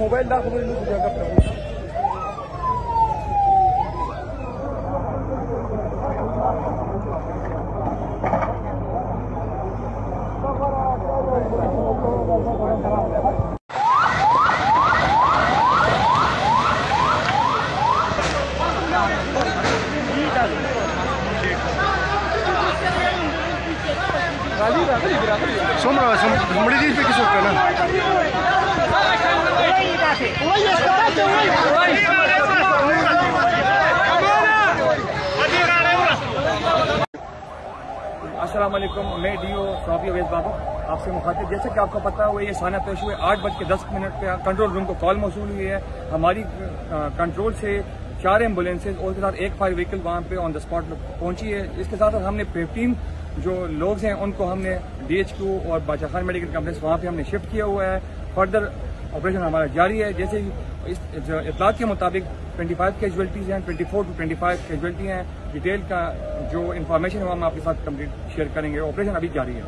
Mobile ला खबर नहीं सुझा बड़ी चीज पे किस वक्त ना अस्सलाम वालेकुम, मैं डीओ सौफी अवैस बाबू आपसे मुखातिब। जैसे कि आपको पता हुआ ये साना पेश हुए 8:10 पे कंट्रोल रूम को कॉल मौसूल हुई है। हमारी कंट्रोल से 4 एम्बुलेंसेज और उसके साथ एक फायर व्हीकल वहाँ पे ऑन द स्पॉट पहुंची है। इसके साथ हमने 15 जो लोग हैं उनको हमने DHQ और बादशाह खान मेडिकल कॉम्प्लेक्स वहाँ पे हमने शिफ्ट किया हुआ है। फर्दर ऑपरेशन हमारा जारी है। जैसे इस इत्तलात के मुताबिक 25 कैजुअल्टीज हैं, 24 to 25 कैजुअल्टी हैं। डिटेल का जो इन्फॉर्मेशन है वो हम आपके साथ कंप्लीट शेयर करेंगे। ऑपरेशन अभी जारी है।